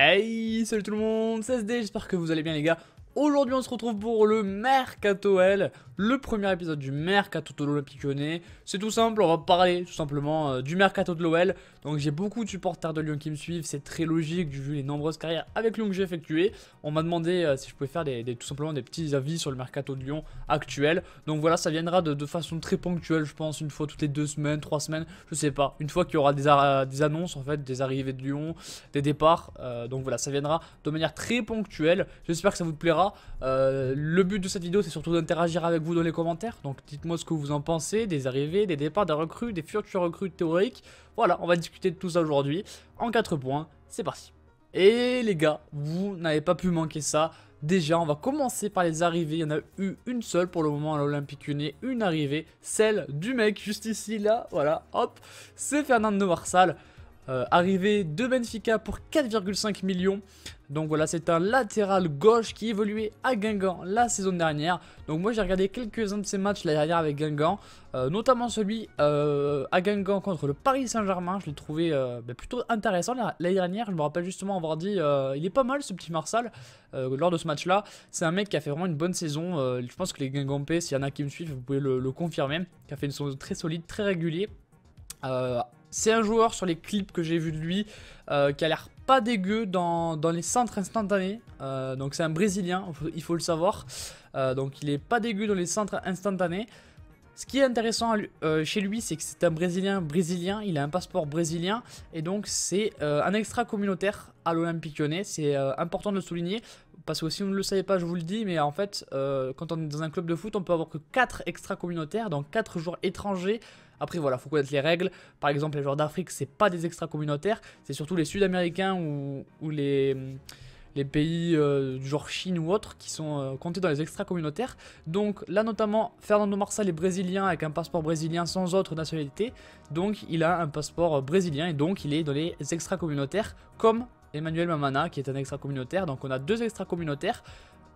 Hey, salut tout le monde, c'est SD, j'espère que vous allez bien les gars. Aujourd'hui on se retrouve pour le Mercato L, le premier épisode du Mercato de l'Olympique Lyonnais. C'est tout simple, on va parler tout simplement du Mercato de l'OL. Donc j'ai beaucoup de supporters de Lyon qui me suivent, c'est très logique vu les nombreuses carrières avec Lyon que j'ai effectuées. On m'a demandé si je pouvais faire tout simplement des petits avis sur le Mercato de Lyon actuel. Donc voilà, ça viendra de façon très ponctuelle, je pense, une fois toutes les 2 semaines, 3 semaines, je sais pas. Une fois qu'il y aura des annonces en fait, des arrivées de Lyon, des départs. Donc voilà, ça viendra de manière très ponctuelle. J'espère que ça vous plaira. Le but de cette vidéo c'est surtout d'interagir avec vous dans les commentaires. Donc dites-moi ce que vous en pensez, des arrivées, des départs, des recrues, des futures recrues théoriques. Voilà, on va discuter de tout ça aujourd'hui en 4 points, c'est parti. Et les gars, vous n'avez pas pu manquer ça. Déjà, on va commencer par les arrivées. Il y en a eu une seule pour le moment à l'Olympique Lyonnais. Une arrivée, celle du mec juste ici, là. Voilà, hop. C'est Fernando Marsal. Arrivé de Benfica pour 4,5 millions. Donc voilà, c'est un latéral gauche qui évoluait à Guingamp la saison dernière. Donc moi j'ai regardé quelques-uns de ces matchs l'année dernière avec Guingamp, notamment celui à Guingamp contre le Paris Saint-Germain. Je l'ai trouvé plutôt intéressant l'année dernière. Je me rappelle justement avoir dit il est pas mal ce petit Marsal lors de ce match-là. C'est un mec qui a fait vraiment une bonne saison. Je pense que les Guingampais, s'il y en a qui me suivent, vous pouvez le confirmer. Qui a fait une saison très solide, très régulier. C'est un joueur sur les clips que j'ai vu de lui qui a l'air pas dégueu dans les centres instantanés. Donc c'est un Brésilien, il faut le savoir. Donc il est pas dégueu dans les centres instantanés. Ce qui est intéressant chez lui, c'est que c'est un Brésilien, il a un passeport brésilien. Et donc c'est un extra communautaire à l'Olympique Lyonnais. C'est important de le souligner. Parce que si vous ne le savez pas, je vous le dis, mais en fait, quand on est dans un club de foot, on peut avoir que 4 extra communautaires, donc 4 joueurs étrangers. Après voilà, il faut connaître les règles. Par exemple, les joueurs d'Afrique, c'est pas des extra communautaires, c'est surtout les Sud-Américains ou les pays du genre Chine ou autres qui sont comptés dans les extra communautaires. Donc là notamment, Fernando Marsal est brésilien avec un passeport brésilien sans autre nationalité. Donc il a un passeport brésilien et donc il est dans les extra communautaires comme Emmanuel Mamana qui est un extra communautaire. Donc on a 2 extra communautaires.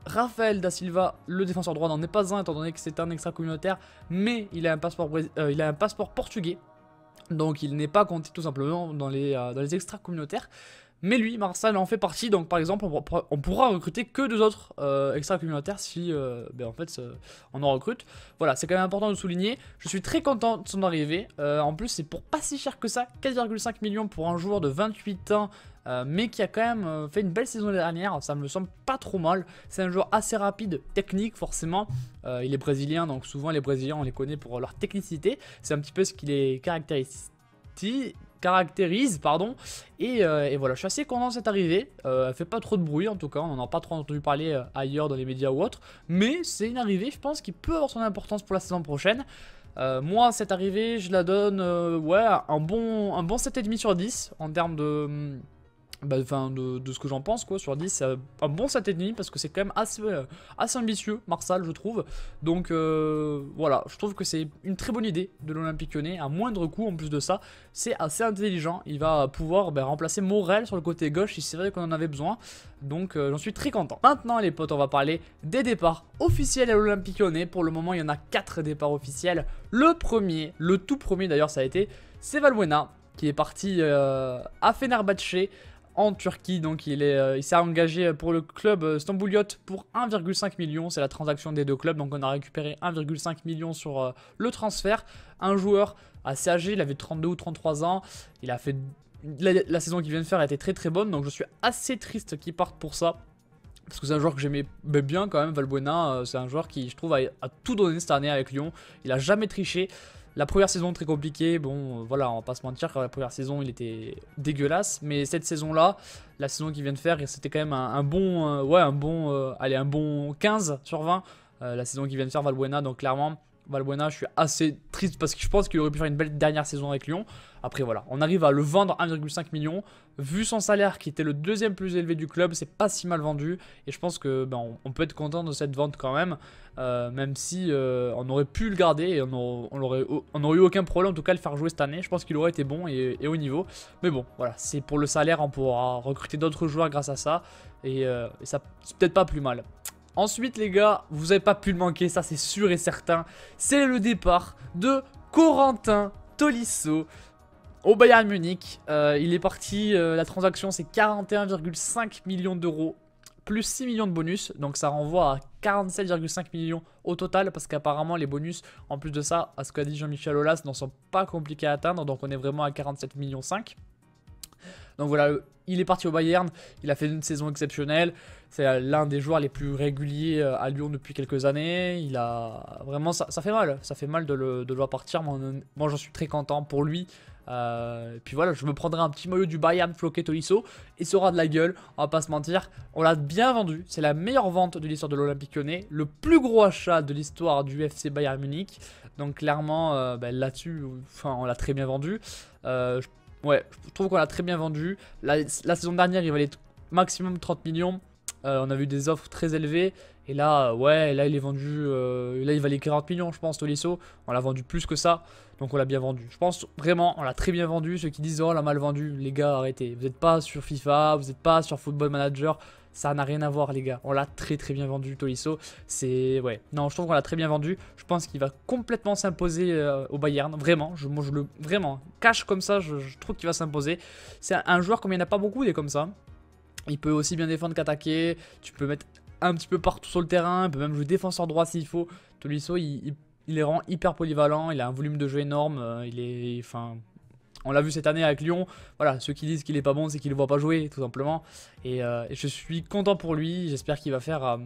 Raphaël Da Silva, le défenseur droit, n'en est pas un étant donné que c'est un extra communautaire, mais il a un passeport portugais, donc il n'est pas compté tout simplement dans les extra communautaires. Mais lui, Marsal en fait partie, donc par exemple on pourra recruter que 2 autres extra communautaires si en fait on en recrute. Voilà, c'est quand même important de souligner. Je suis très content de son arrivée. En plus c'est pour pas si cher que ça, 4,5 millions pour un joueur de 28 ans. Mais qui a quand même fait une belle saison l'année dernière, ça me semble pas trop mal. C'est un joueur assez rapide, technique forcément. Il est brésilien, donc souvent les Brésiliens on les connaît pour leur technicité. C'est un petit peu ce qui les caractérise, pardon. Et voilà, je suis assez content de cette arrivée. Elle fait pas trop de bruit en tout cas, on n'en a pas trop entendu parler ailleurs dans les médias ou autres. Mais c'est une arrivée, je pense, qui peut avoir son importance pour la saison prochaine. Moi, cette arrivée, je la donne ouais, un bon 7,5 sur 10 en termes de ce que j'en pense quoi. Sur 10 c'est un bon 7,5 parce que c'est quand même assez ambitieux Marsal je trouve. Donc voilà, je trouve que c'est une très bonne idée de l'Olympique Lyonnais à moindre coût. En plus de ça c'est assez intelligent, il va pouvoir remplacer Morel sur le côté gauche si c'est vrai qu'on en avait besoin. Donc j'en suis très content. Maintenant les potes, on va parler des départs officiels à l'Olympique Lyonnais. Pour le moment il y en a 4 départs officiels. Le premier, le tout premier d'ailleurs ça a été, c'est Valbuena qui est parti à Fenerbahçe en Turquie. Donc il s'est engagé pour le club Stambouliyot pour 1,5 million. C'est la transaction des 2 clubs. Donc on a récupéré 1,5 million sur le transfert. Un joueur assez âgé, il avait 32 ou 33 ans. Il a fait la saison qu'il vient de faire a été très très bonne. Donc je suis assez triste qu'il parte pour ça. Parce que c'est un joueur que j'aimais bien quand même, Valbuena. C'est un joueur qui, je trouve, a tout donné cette année avec Lyon. Il a jamais triché. La première saison très compliquée, bon voilà, on va pas se mentir, la première saison il était dégueulasse, mais cette saison là, la saison qu'il vient de faire, c'était quand même un bon 15 sur 20, la saison qu'il vient de faire Valbuena. Donc clairement Valbuena, je suis assez triste parce que je pense qu'il aurait pu faire une belle dernière saison avec Lyon. Après voilà, on arrive à le vendre 1,5 million. Vu son salaire qui était le 2e plus élevé du club, c'est pas si mal vendu. Et je pense que on peut être content de cette vente quand même. Même si on aurait pu le garder et on aurait eu aucun problème en tout cas de le faire jouer cette année. Je pense qu'il aurait été bon et au niveau. Mais bon, voilà, c'est pour le salaire, on pourra recruter d'autres joueurs grâce à ça. Et ça, c'est peut-être pas plus mal. Ensuite les gars, vous n'avez pas pu le manquer, ça c'est sûr et certain. C'est le départ de Corentin Tolisso. au Bayern Munich. Il est parti, la transaction c'est 41,5 millions d'euros plus 6 millions de bonus, donc ça renvoie à 47,5 millions au total, parce qu'apparemment les bonus, en plus de ça, à ce qu'a dit Jean-Michel Aulas, n'en sont pas compliqués à atteindre, donc on est vraiment à 47,5 millions. Donc voilà, il est parti au Bayern, il a fait une saison exceptionnelle, c'est l'un des joueurs les plus réguliers à Lyon depuis quelques années, il a vraiment, ça fait mal de le voir partir, moi j'en suis très content pour lui. Et puis voilà, je me prendrai un petit maillot du Bayern floqué Tolisso et ça aura de la gueule, on va pas se mentir. On l'a bien vendu, c'est la meilleure vente de l'histoire de l'Olympique Lyonnais, le plus gros achat de l'histoire du FC Bayern Munich. Donc clairement, là-dessus, enfin, on l'a très bien vendu. Ouais, je trouve qu'on l'a très bien vendu. La saison dernière, il valait maximum 30 millions. On a vu des offres très élevées. Et là, ouais, là il est vendu. Là, il valait 40 millions, je pense, Tolisso. On l'a vendu plus que ça. Donc on l'a bien vendu. Je pense vraiment, on l'a très bien vendu. Ceux qui disent, oh, on l'a mal vendu, les gars, arrêtez. Vous n'êtes pas sur FIFA, vous n'êtes pas sur Football Manager. Ça n'a rien à voir, les gars. On l'a très bien vendu, Tolisso. C'est. Ouais. Non, je trouve qu'on l'a très bien vendu. Je pense qu'il va complètement s'imposer au Bayern. Vraiment. Moi, je le. Vraiment. Cash comme ça, je trouve qu'il va s'imposer. C'est un joueur comme il n'y en a pas beaucoup, des comme ça. Il peut aussi bien défendre qu'attaquer. Tu peux mettre un petit peu partout sur le terrain. Il peut même jouer défenseur droit s'il faut. Tolisso, il les rend hyper polyvalent. Il a un volume de jeu énorme. Il est. Enfin. On l'a vu cette année avec Lyon. Voilà, ceux qui disent qu'il est pas bon, c'est qu'il ne le voit pas jouer, tout simplement. Et je suis content pour lui. J'espère qu'il va faire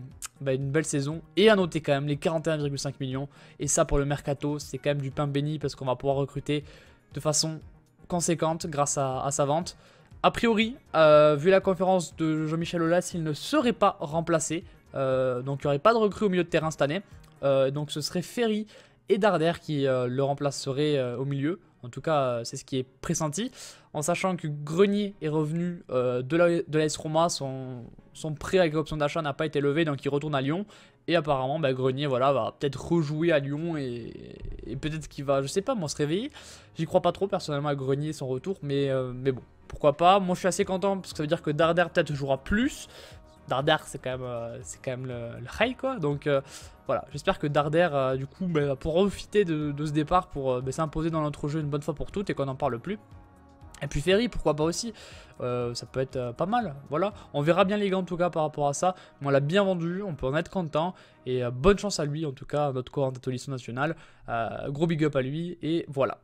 une belle saison. Et à noter quand même les 41,5 millions. Et ça, pour le mercato, c'est quand même du pain béni parce qu'on va pouvoir recruter de façon conséquente grâce à sa vente. A priori, vu la conférence de Jean-Michel Aulas, il ne serait pas remplacé. Donc il n'y aurait pas de recrue au milieu de terrain cette année. Donc ce serait Ferry et Darder qui le remplaceraient au milieu. En tout cas, c'est ce qui est pressenti. En sachant que Grenier est revenu de l'AS Roma, son prêt avec option d'achat n'a pas été levé, donc il retourne à Lyon. Et apparemment, Grenier voilà, va peut-être rejouer à Lyon et peut-être qu'il va, je sais pas, moi, se réveiller. J'y crois pas trop personnellement à Grenier, son retour, mais bon, pourquoi pas. Moi, je suis assez content parce que ça veut dire que Darder peut-être jouera plus. Darder, c'est quand même le high, quoi. Donc voilà, j'espère que Darder, du coup, va pouvoir profiter de ce départ pour s'imposer dans notre jeu une bonne fois pour toutes et qu'on n'en parle plus. Et puis Ferry, pourquoi pas aussi, ça peut être pas mal, voilà. On verra bien les gars en tout cas par rapport à ça, mais on l'a bien vendu, on peut en être content, et bonne chance à lui en tout cas, notre commentateur national, gros big up à lui, et voilà.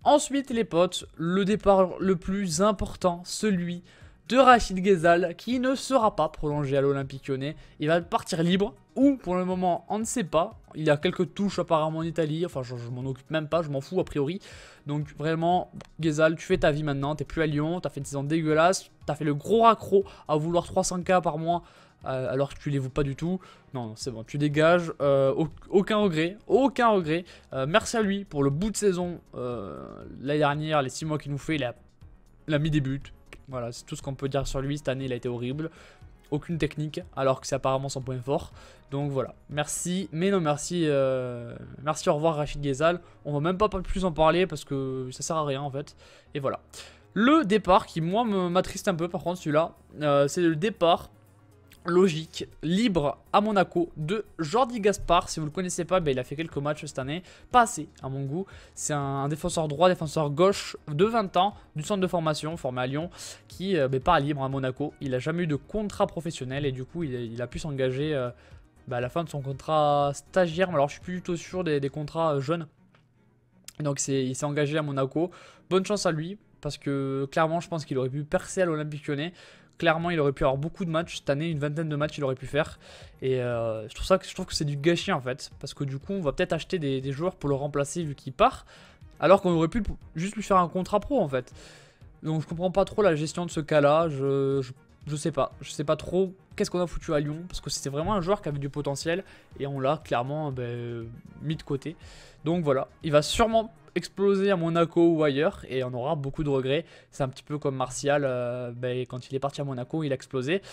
Ensuite les potes, le départ le plus important, celui de Rachid Ghezzal, qui ne sera pas prolongé à l'Olympique Lyonnais. Il va partir libre, ou pour le moment on ne sait pas. Il y a quelques touches apparemment en Italie, enfin je m'en occupe même pas, je m'en fous a priori. Donc vraiment, Ghezzal, tu fais ta vie maintenant, t'es plus à Lyon, t'as fait une saison dégueulasse, t'as fait le gros raccro à vouloir 300K par mois, alors que tu les vaux pas du tout. Non, c'est bon, tu dégages, aucun regret, aucun regret. Merci à lui pour le bout de saison, l'année dernière, les 6 mois qu'il nous fait, il a mis des buts. Voilà, c'est tout ce qu'on peut dire sur lui. Cette année, il a été horrible. Aucune technique, alors que c'est apparemment son point fort. Donc voilà, merci. Mais non, merci. Merci, au revoir Rachid Ghezzal. On va même pas plus en parler parce que ça sert à rien en fait. Et voilà. Le départ qui, moi, m'attriste un peu par contre, celui-là. C'est le départ logique, libre à Monaco de Jordi Gaspard. Si vous ne le connaissez pas, il a fait quelques matchs cette année, pas assez à mon goût. C'est un défenseur droit, défenseur gauche de 20 ans, du centre de formation formé à Lyon, qui part libre à Monaco. Il n'a jamais eu de contrat professionnel et du coup il a pu s'engager à la fin de son contrat stagiaire. Mais alors je suis plus du tout sûr des contrats jeunes. Donc il s'est engagé à Monaco. Bonne chance à lui parce que clairement je pense qu'il aurait pu percer à l'Olympique Lyonnais. Clairement, il aurait pu avoir beaucoup de matchs cette année, une vingtaine de matchs il aurait pu faire. Et je trouve que c'est du gâchis en fait. Parce que du coup, on va peut-être acheter des joueurs pour le remplacer vu qu'il part. Alors qu'on aurait pu juste lui faire un contrat pro en fait. Donc je comprends pas trop la gestion de ce cas-là. Je sais pas. Je sais pas trop qu'est-ce qu'on a foutu à Lyon. Parce que c'était vraiment un joueur qui avait du potentiel. Et on l'a clairement mis de côté. Donc voilà. Il va sûrement exploser à Monaco ou ailleurs et on aura beaucoup de regrets. C'est un petit peu comme Martial, quand il est parti à Monaco, il a explosé.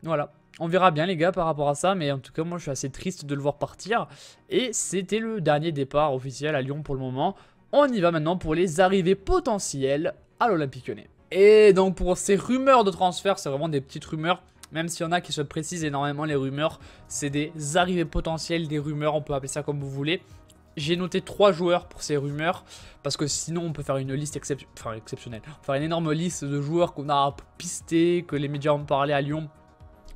Voilà, on verra bien les gars par rapport à ça, mais en tout cas moi je suis assez triste de le voir partir. Et c'était le dernier départ officiel à Lyon pour le moment. On y va maintenant pour les arrivées potentielles à l'Olympique Lyonnais. Et donc pour ces rumeurs de transfert, c'est vraiment des petites rumeurs. Même s'il y en a qui se précisent énormément les rumeurs, c'est des arrivées potentielles, des rumeurs, on peut appeler ça comme vous voulez. j'ai noté 3 joueurs pour ces rumeurs, parce que sinon on peut faire une liste exceptionnelle. On peut faire une énorme liste de joueurs qu'on a pistés, que les médias ont parlé à Lyon.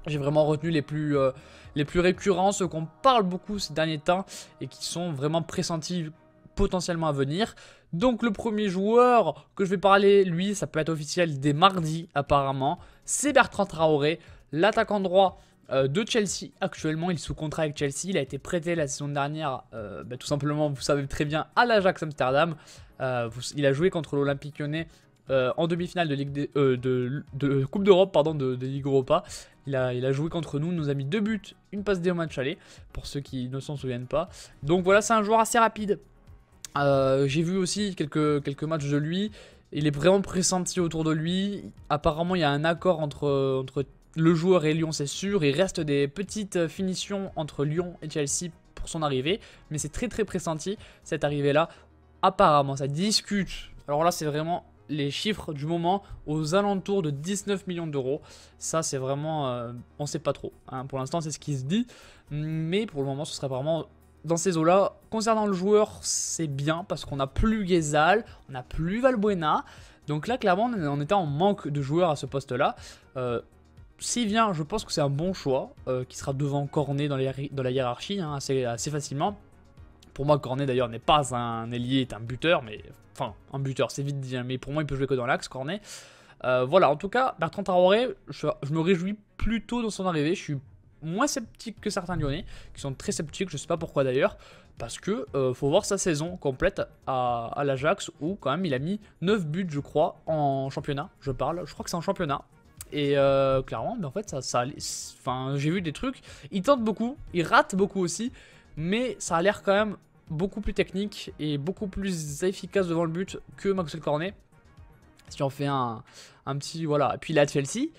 J'ai vraiment retenu les plus récurrents, ceux qu'on parle beaucoup ces derniers temps et qui sont vraiment pressentis potentiellement à venir. Donc le premier joueur que je vais parler, lui, ça peut être officiel dès mardi apparemment, c'est Bertrand Traoré, l'attaquant droit de Chelsea. Actuellement, il est sous contrat avec Chelsea. Il a été prêté la saison dernière, tout simplement, vous savez très bien, à l'Ajax Amsterdam. Il a joué contre l'Olympique Lyonnais en demi-finale de Coupe d'Europe, pardon, de Ligue Europa. Il a joué contre nous, nous a mis 2 buts, une passe D au match aller, pour ceux qui ne s'en souviennent pas. Donc voilà, c'est un joueur assez rapide. J'ai vu aussi quelques matchs de lui. Il est vraiment pressenti autour de lui. Apparemment, il y a un accord entre le joueur et Lyon, c'est sûr. Il reste des petites finitions entre Lyon et Chelsea pour son arrivée. Mais c'est très pressenti, cette arrivée-là. Apparemment, ça discute. Alors là, c'est vraiment les chiffres du moment aux alentours de 19 millions d'euros. Ça, c'est vraiment... on ne sait pas trop. Hein. Pour l'instant, c'est ce qui se dit. Mais pour le moment, ce serait vraiment... Dans ces eaux-là, concernant le joueur, c'est bien parce qu'on n'a plus Guézal, on n'a plus Valbuena. Donc là, clairement, on était en manque de joueurs à ce poste-là. S'il vient, je pense que c'est un bon choix, qui sera devant Cornet dans la hiérarchie, hein, assez facilement. Pour moi, Cornet d'ailleurs n'est pas un ailier, est un buteur, mais enfin, un buteur, c'est vite dit, hein, mais pour moi, il peut jouer que dans l'axe, Cornet. Voilà, en tout cas, Bertrand Traoré, je me réjouis plutôt dans son arrivée. Je suis moins sceptique que certains Lyonnais, qui sont très sceptiques, je sais pas pourquoi d'ailleurs, parce que faut voir sa saison complète à l'Ajax, où quand même il a mis 9 buts, je crois, en championnat, je crois que c'est en championnat. Et clairement, mais en fait, j'ai vu des trucs, il tente beaucoup, il rate beaucoup aussi, mais ça a l'air quand même beaucoup plus technique et beaucoup plus efficace devant le but que Maxwell Cornet. Si on fait un petit, voilà. Et puis là, Chelsea,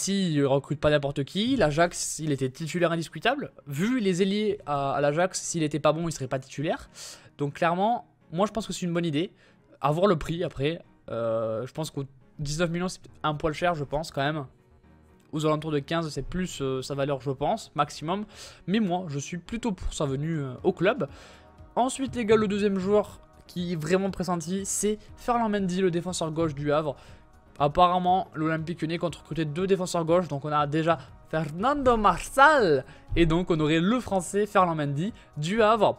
il recrute pas n'importe qui. L'Ajax, il était titulaire indiscutable. Vu les ailiers à l'Ajax, s'il était pas bon, il serait pas titulaire. Donc clairement, moi je pense que c'est une bonne idée. À voir le prix après. Je pense que 19 millions, c'est un poil cher, je pense quand même. Aux alentours de 15, c'est plus sa valeur, je pense, maximum. Mais moi, je suis plutôt pour sa venue au club. Ensuite, les gars, le deuxième joueur qui est vraiment pressenti, c'est Ferland Mendy, le défenseur gauche du Havre. Apparemment, l'Olympique Lyonnais compte recruter 2 défenseurs gauche. Donc on a déjà Fernando Marsal. Et donc on aurait le français Ferland Mendy du Havre.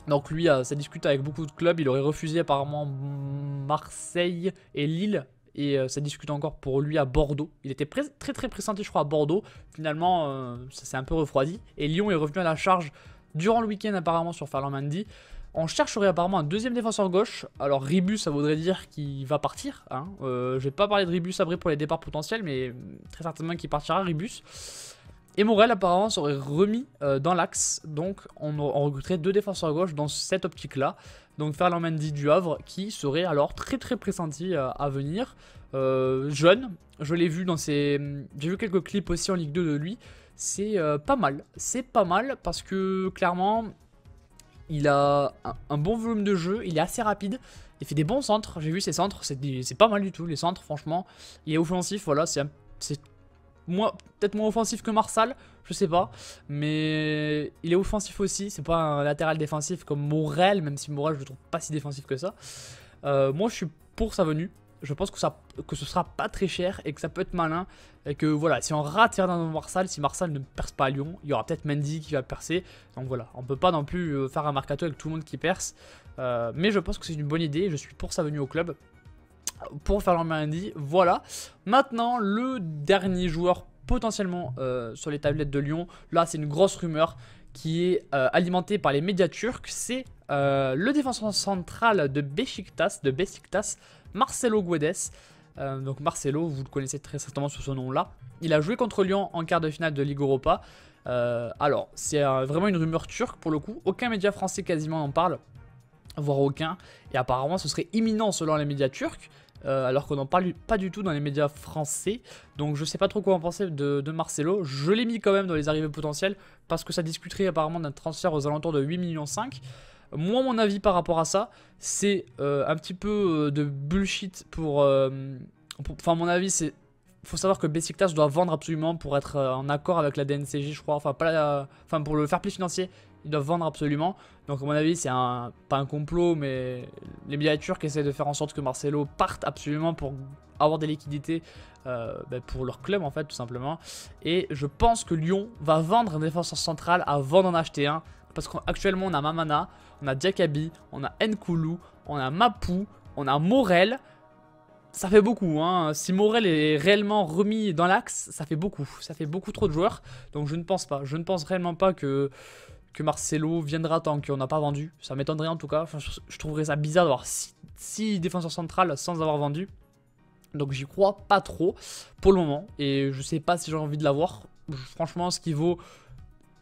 Donc lui, ça discute avec beaucoup de clubs. Il aurait refusé apparemment Marseille et Lille. Et ça discute encore pour lui à Bordeaux. Il était très pressenti, je crois, à Bordeaux. Finalement, ça s'est un peu refroidi. Et Lyon est revenu à la charge durant le week-end apparemment sur Ferland Mendy. On chercherait apparemment un deuxième défenseur gauche. Alors Ribus, ça voudrait dire qu'il va partir. Hein. Je vais pas parler de Ribus après pour les départs potentiels, mais très certainement qu'il partira, Ribus. Et Morel apparemment serait remis dans l'axe. Donc on recruterait 2 défenseurs gauche dans cette optique-là. Donc Ferland Mendy du Havre qui serait alors très pressenti à venir. Jeune, je l'ai vu dans ses... J'ai vu quelques clips aussi en Ligue 2 de lui. C'est pas mal. C'est pas mal parce que clairement... Il a un bon volume de jeu, il est assez rapide, il fait des bons centres, j'ai vu ses centres, c'est pas mal du tout les centres franchement. Il est offensif, voilà, c'est peut-être moins offensif que Marsal, je sais pas. Mais il est offensif aussi, c'est pas un latéral défensif comme Morel, même si Morel je le trouve pas si défensif que ça. Moi je suis pour sa venue. Je pense que ce sera pas très cher et que ça peut être malin. Et que voilà, si on rate Fernando Marsal, si Marsal ne perce pas à Lyon, il y aura peut-être Mendy qui va percer. Donc voilà, on peut pas non plus faire un mercato avec tout le monde qui perce. Mais je pense que c'est une bonne idée. Je suis pour sa venue au club. Pour Ferland Mendy, voilà. Maintenant, le dernier joueur potentiellement sur les tablettes de Lyon. Là, c'est une grosse rumeur qui est alimentée par les médias turcs. C'est le défenseur central de Beşiktaş, Marcelo Guedes. Donc Marcelo, vous le connaissez très certainement sous ce nom-là. Il a joué contre Lyon en quart de finale de Ligue Europa. Alors, c'est vraiment une rumeur turque pour le coup. Aucun média français quasiment n'en parle, voire aucun. Et apparemment, ce serait imminent selon les médias turcs. Alors qu'on n'en parle pas du tout dans les médias français. Donc je sais pas trop quoi en penser de Marcelo. Je l'ai mis quand même dans les arrivées potentielles parce que ça discuterait apparemment d'un transfert aux alentours de 8,5 millions. Moi, mon avis par rapport à ça, c'est un petit peu de bullshit enfin, mon avis, c'est... Faut savoir que Beşiktaş doit vendre absolument pour être en accord avec la DNCG, je crois. Enfin, pour le fair play financier, Ils doivent vendre absolument. Donc à mon avis c'est pas un complot, mais les médias turcs essaient de faire en sorte que Marcelo parte absolument pour avoir des liquidités pour leur club en fait tout simplement. Et je pense que Lyon va vendre un défenseur central avant d'en acheter un. Parce qu'actuellement on a Mamana, on a Diakabi, on a Nkoulou, on a Mapou, on a Morel. Ça fait beaucoup, hein. Si Morel est réellement remis dans l'axe, ça fait beaucoup. Ça fait beaucoup trop de joueurs. Donc je ne pense pas. Je ne pense réellement pas que Marcelo viendra tant qu'on n'a pas vendu. Ça m'étonnerait en tout cas. Enfin, je trouverais ça bizarre d'avoir 6 défenseurs centrales sans avoir vendu. Donc j'y crois pas trop pour le moment. Et je sais pas si j'ai envie de l'avoir. Franchement, ce qu'il vaut,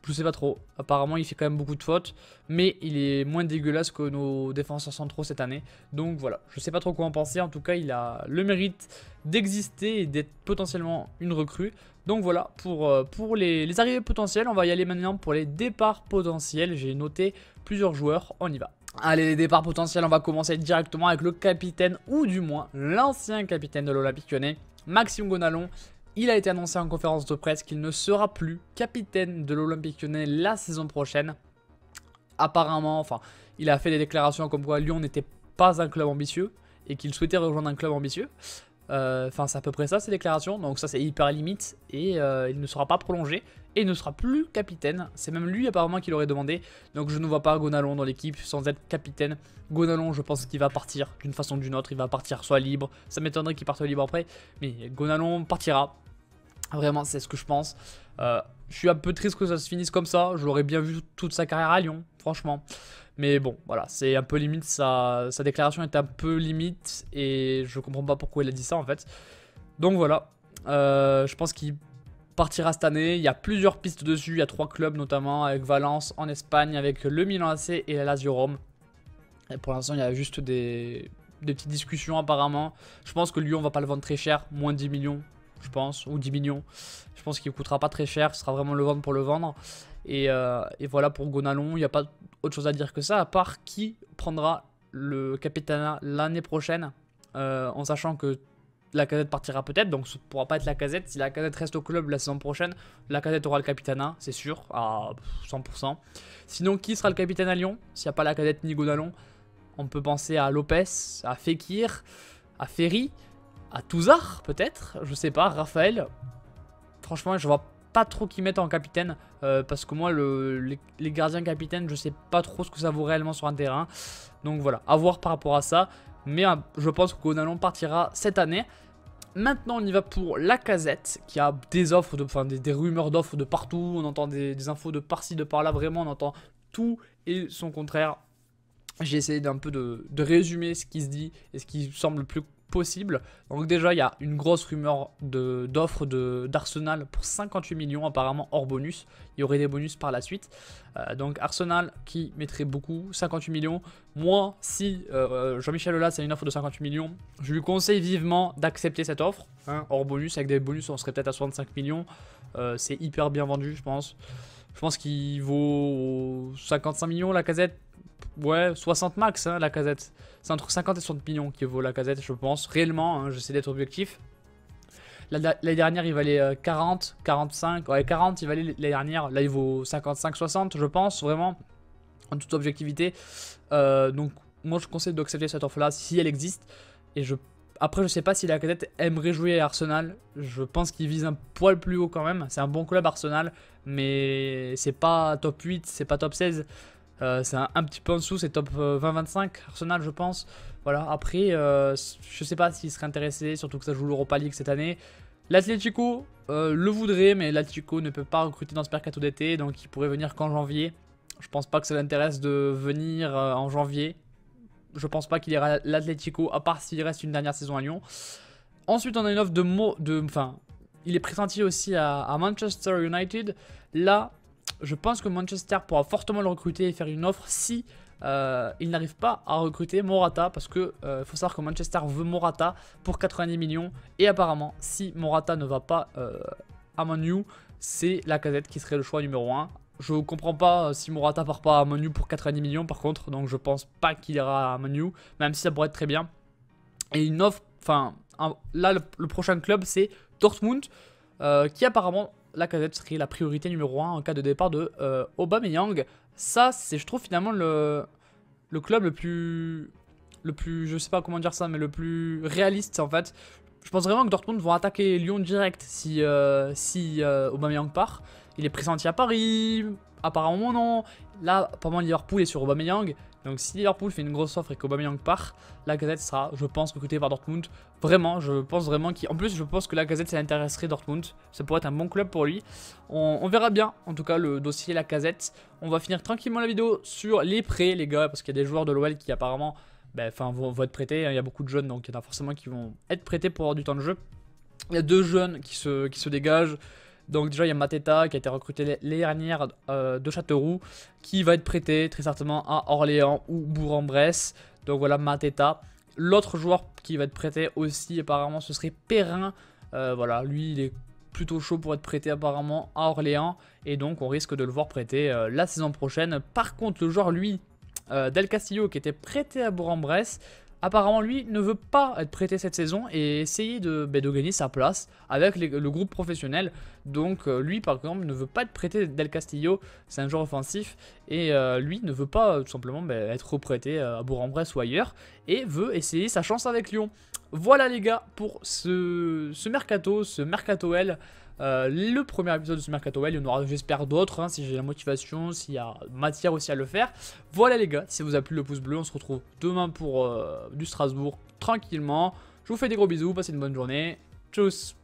je sais pas trop. Apparemment, il fait quand même beaucoup de fautes. Mais il est moins dégueulasse que nos défenseurs centraux cette année. Donc voilà, je sais pas trop quoi en penser. En tout cas, il a le mérite d'exister et d'être potentiellement une recrue. Donc voilà, pour les arrivées potentielles, on va y aller maintenant pour les départs potentiels. J'ai noté plusieurs joueurs, on y va. Allez, les départs potentiels, on va commencer directement avec le capitaine, ou du moins l'ancien capitaine de l'Olympique Lyonnais, Maxime Gonalon. Il a été annoncé en conférence de presse qu'il ne sera plus capitaine de l'Olympique Lyonnais la saison prochaine. Apparemment, enfin, il a fait des déclarations comme quoi Lyon n'était pas un club ambitieux et qu'il souhaitait rejoindre un club ambitieux. Enfin, c'est à peu près ça, ces déclarations. Donc ça, c'est hyper limite. Et il ne sera pas prolongé. Et il ne sera plus capitaine. C'est même lui, apparemment, qui l'aurait demandé. Donc je ne vois pas Gonalon dans l'équipe sans être capitaine. Gonalon, je pense qu'il va partir d'une façon ou d'une autre. Il va partir soit libre. Ça m'étonnerait qu'il parte libre après. Mais Gonalon partira. Vraiment, c'est ce que je pense. Je suis un peu triste que ça se finisse comme ça. Je l'aurais bien vu toute sa carrière à Lyon, franchement. Mais bon, voilà, c'est un peu limite, sa déclaration est un peu limite et je comprends pas pourquoi il a dit ça en fait. Donc voilà, je pense qu'il partira cette année. Il y a plusieurs pistes dessus, il y a 3 clubs notamment, avec Valence en Espagne, avec le Milan AC et la Lazio Rome. Et pour l'instant, il y a juste des petites discussions apparemment. Je pense que Lyon va pas le vendre très cher, moins de 10 millions, je pense, ou 10 millions. Je pense qu'il ne coûtera pas très cher, ce sera vraiment le vendre pour le vendre. Et voilà pour Gonalon, il n'y a pas autre chose à dire que ça, à part qui prendra le capitanat l'année prochaine, en sachant que Lacazette partira peut-être, donc ce ne pourra pas être Lacazette. Si Lacazette reste au club la saison prochaine, Lacazette aura le capitanat, c'est sûr, à 100%. Sinon, qui sera le capitaine à Lyon? S'il n'y a pas Lacazette ni Gonalon, on peut penser à Lopez, à Fekir, à Ferry, à Touzard peut-être, je sais pas, Raphaël. Franchement, je vois pas trop qui mettent en capitaine parce que moi les gardiens capitaines, je sais pas trop ce que ça vaut réellement sur un terrain. Donc voilà, à voir par rapport à ça. Mais je pense que Gonalon partira cette année. Maintenant on y va pour Lacazette qui a des offres, des rumeurs d'offres de partout. On entend des infos de par-ci, de par-là. Vraiment on entend tout et son contraire. J'ai essayé d'un peu de résumer ce qui se dit et ce qui semble le plus possible. Donc déjà il y a une grosse rumeur d'offres d'Arsenal pour 58 millions apparemment hors bonus. Il y aurait des bonus par la suite. Donc Arsenal qui mettrait beaucoup, 58 millions. Moi si Jean-Michel Aulas a une offre de 58 millions, je lui conseille vivement d'accepter cette offre. Hein, hors bonus, avec des bonus on serait peut-être à 65 millions. C'est hyper bien vendu je pense. Je pense qu'il vaut 55 millions Lacazette. Ouais, 60 max, hein, Lacazette. C'est entre 50 et 60 millions qui vaut Lacazette, je pense. Réellement, hein, j'essaie d'être objectif. L'année dernière, il valait 40, 45. Ouais, 40, il valait l'année dernière. Là, il vaut 55, 60, je pense, vraiment. En toute objectivité. Donc, moi, je conseille d'accepter cette offre-là si elle existe. Et après, je sais pas si Lacazette aimerait jouer à Arsenal. Je pense qu'il vise un poil plus haut quand même. C'est un bon club, Arsenal. Mais c'est pas top 8, c'est pas top 16. C'est un petit peu en dessous, c'est top 20-25 Arsenal je pense. Voilà, après je sais pas s'il serait intéressé, surtout que ça joue l'Europa League cette année. L'Atlético le voudrait, mais l'Atlético ne peut pas recruter dans ce mercato d'été, donc il pourrait venir qu'en janvier. Je pense pas que ça l'intéresse de venir en janvier. Je pense pas qu'il ira à l'Atlético, à part s'il reste une dernière saison à Lyon. Ensuite on a une offre il est pressenti aussi à Manchester United. Là je pense que Manchester pourra fortement le recruter et faire une offre si il n'arrive pas à recruter Morata. Parce que faut savoir que Manchester veut Morata pour 90 millions. Et apparemment, si Morata ne va pas à Man U, c'est Lacazette qui serait le choix numéro 1. Je comprends pas si Morata part pas à Man U pour 90 millions par contre. Donc je pense pas qu'il ira à Man U, même si ça pourrait être très bien. Et une offre, là le prochain club c'est Dortmund. Qui apparemment Lacazette serait la priorité numéro 1 en cas de départ de Aubameyang. Ça, c'est, je trouve, finalement le club le plus, je sais pas comment dire ça, mais le plus réaliste en fait. Je pense vraiment que Dortmund vont attaquer Lyon direct si Aubameyang part. Il est pressenti à Paris, apparemment non. Là, apparemment Liverpool est sur Aubameyang. Donc si Liverpool fait une grosse offre et qu'Aubameyang part, Lacazette sera, je pense, recruté par Dortmund. Vraiment, je pense vraiment qu'en plus, je pense que Lacazette, ça intéresserait Dortmund. Ça pourrait être un bon club pour lui. On verra bien, en tout cas, le dossier Lacazette. On va finir tranquillement la vidéo sur les prêts, les gars, parce qu'il y a des joueurs de l'OL qui apparemment vont être prêtés. Il y a beaucoup de jeunes, donc il y en a forcément qui vont être prêtés pour avoir du temps de jeu. Il y a 2 jeunes qui se dégagent. Donc déjà il y a Mateta qui a été recruté l'année dernière de Châteauroux, qui va être prêté très certainement à Orléans ou Bourg-en-Bresse. Donc voilà Mateta. L'autre joueur qui va être prêté aussi apparemment ce serait Perrin. Voilà, lui il est plutôt chaud pour être prêté apparemment à Orléans. Et donc on risque de le voir prêté la saison prochaine. Par contre le joueur lui, Del Castillo, qui était prêté à Bourg-en-Bresse, apparemment lui ne veut pas être prêté cette saison et essayer de gagner sa place avec le groupe professionnel. Donc lui par exemple ne veut pas être prêté. Del Castillo, c'est un joueur offensif et lui ne veut pas tout simplement être reprêté à Bourg-en-Bresse ou ailleurs et veut essayer sa chance avec Lyon. Voilà les gars pour ce mercato L. Le premier épisode de ce mercato L, il y en aura j'espère d'autres si j'ai la motivation, s'il y a matière aussi à le faire. Voilà les gars, si ça vous a plu le pouce bleu, on se retrouve demain pour du Strasbourg tranquillement. Je vous fais des gros bisous, passez une bonne journée, tchuss.